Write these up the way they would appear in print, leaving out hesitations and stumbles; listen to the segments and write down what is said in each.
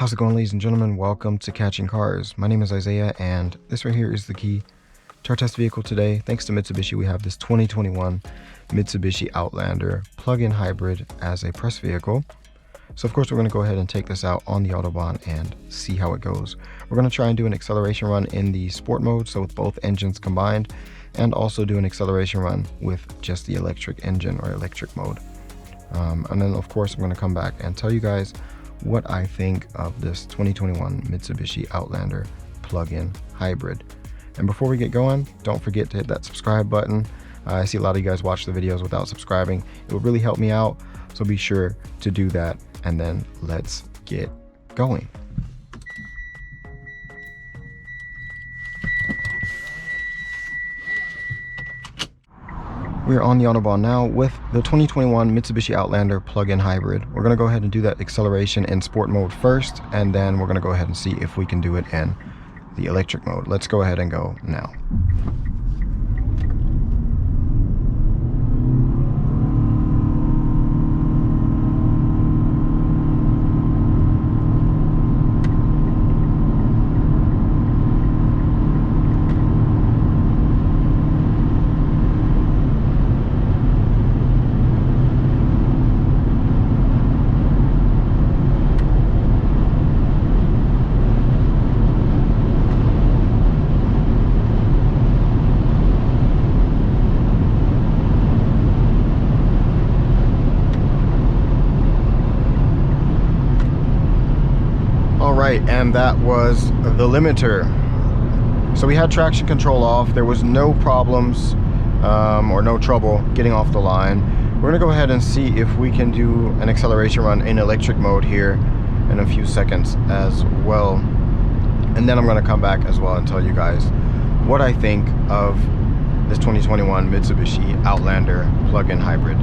How's it going, ladies and gentlemen? Welcome to Catching Cars. My name is Isaiah, and this right here is the key to our test vehicle today. Thanks to Mitsubishi, we have this 2021 Mitsubishi Outlander plug-in hybrid as a press vehicle. So of course we're going to go ahead and take this out on the Autobahn and see how it goes. We're going to try and do an acceleration run in the sport mode, so with both engines combined, and also do an acceleration run with just the electric engine or electric mode. And then of course I'm going to come back and tell you guys what I think of this 2021 Mitsubishi Outlander plug-in hybrid. And before we get going, don't forget to hit that subscribe button. I see a lot of you guys watch the videos without subscribing. It would really help me out, so be sure to do that, and then let's get going. We're on the Autobahn now with the 2021 Mitsubishi Outlander plug-in hybrid. We're going to go ahead and do that acceleration in sport mode first, and then we're going to go ahead and see if we can do it in the electric mode. Let's go ahead and go now. Alright, and that was the limiter. So we had traction control off. There was no problems or no trouble getting off the line. We're going to go ahead and see if we can do an acceleration run in electric mode here in a few seconds as well. And then I'm going to come back as well and tell you guys what I think of this 2021 Mitsubishi Outlander plug-in hybrid.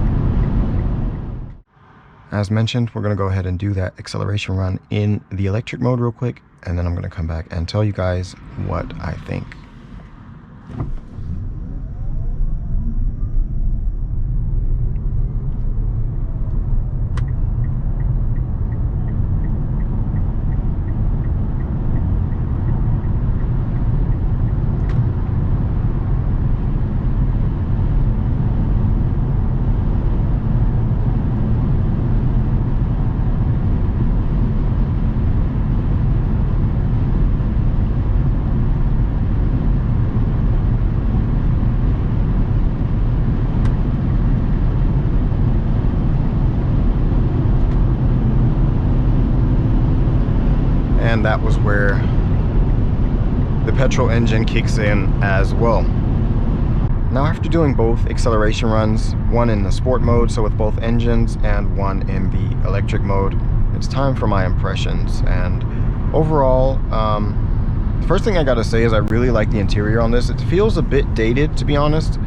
As mentioned, we're going to go ahead and do that acceleration run in the electric mode real quick, and then I'm going to come back and tell you guys what I think. And that was where the petrol engine kicks in as well. Now, after doing both acceleration runs, one in the sport mode, so with both engines, and one in the electric mode, it's time for my impressions. And overall, the first thing I gotta say is I really like the interior on this. It feels a bit dated, to be honest,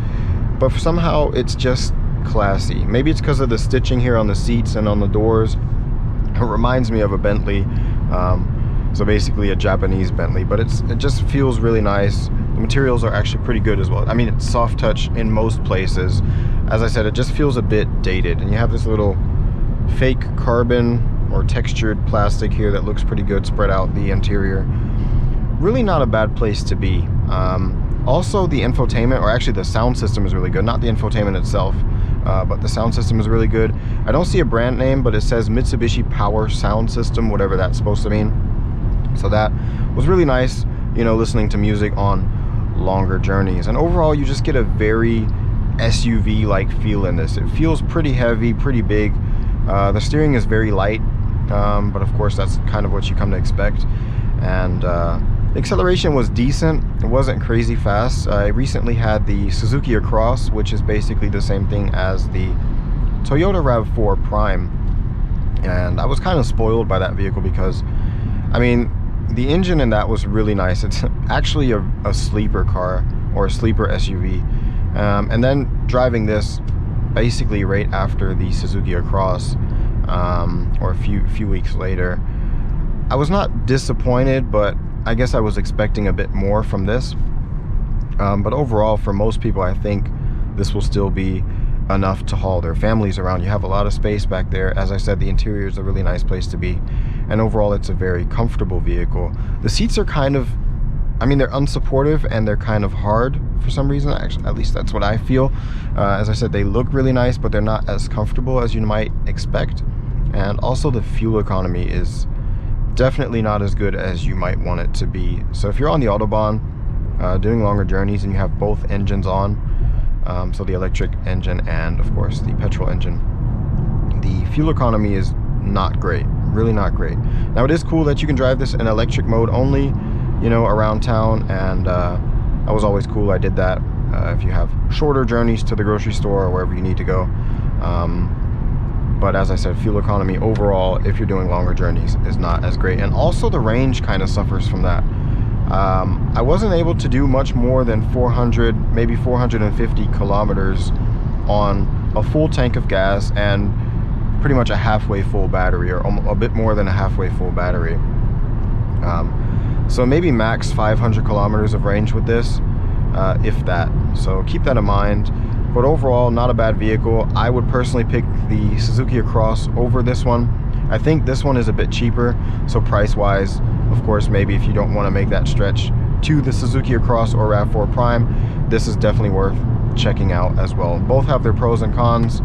but somehow it's just classy. Maybe it's because of the stitching here on the seats and on the doors. It reminds me of a Bentley. So basically a Japanese Bentley, but it just feels really nice. The materials are actually pretty good as well. I mean, it's soft touch in most places. As I said, it just feels a bit dated, and you have this little fake carbon or textured plastic here that looks pretty good spread out the interior. Really not a bad place to be. Also, the infotainment, or actually the sound system, is really good. Not the infotainment itself, but the sound system is really good. I don't see a brand name, but it says Mitsubishi Power Sound System, whatever that's supposed to mean. So that was really nice, you know, listening to music on longer journeys. And overall, you just get a very SUV-like feel in this. It feels pretty heavy, pretty big. The steering is very light, but of course that's kind of what you come to expect. And the acceleration was decent. It wasn't crazy fast. I recently had the Suzuki Across, which is basically the same thing as the Toyota RAV4 Prime. And I was kind of spoiled by that vehicle because, I mean, the engine in that was really nice. It's actually a sleeper car, or a sleeper SUV. And then driving this basically right after the Suzuki Across, or a few weeks later, I was not disappointed, but I guess I was expecting a bit more from this. But overall, for most people, I think this will still be a very good vehicle. It's just a bit dated, to be honest. The interior is really nice. It feels a bit dated. The materials are actually pretty good. The sound system is really good. And overall, the infotainment, or actually the sound system, is really good. You have this little fake carbon or textured plastic here that looks pretty good spread out the interior. Really not a bad place to be. Also, the enough to haul their families around. You have a lot of space back there. As I said, the interior is a really nice place to be, and overall it's a very comfortable vehicle. The seats are kind of, I mean, they're unsupportive and they're kind of hard for some reason. Actually, at least that's what I feel. As I said, they look really nice, but they're not as comfortable as you might expect. And also the fuel economy is definitely not as good as you might want it to be. So if you're on the Autobahn doing longer journeys and you have both engines on, so the electric engine and of course the petrol engine, the fuel economy is not great, really not great. Now it is cool that you can drive this in electric mode only, you know, around town, and that was always cool. I did that if you have shorter journeys to the grocery store or wherever you need to go. But as I said, fuel economy overall, if you're doing longer journeys, is not as great. And also the range kind of suffers from that. I wasn't able to do much more than 400, maybe 450 kilometers on a full tank of gas and pretty much a halfway full battery, or a bit more than a halfway full battery. So maybe max 500 kilometers of range with this, if that. So keep that in mind. But overall, not a bad vehicle. I would personally pick the Suzuki Across over this one. I think this one is a bit cheaper, so price-wise, of course, maybe if you don't want to make that stretch to the Suzuki Across or RAV4 Prime, this is definitely worth checking out as well. Both have their pros and cons,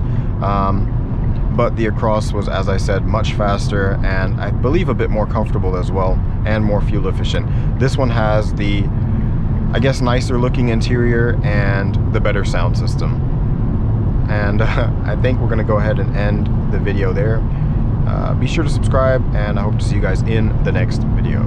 but the Across was, as I said, much faster and I believe a bit more comfortable as well, and more fuel efficient. This one has the, I guess, nicer looking interior and the better sound system. And I think we're going to go ahead and end the video there. Be sure to subscribe, and I hope to see you guys in the next video.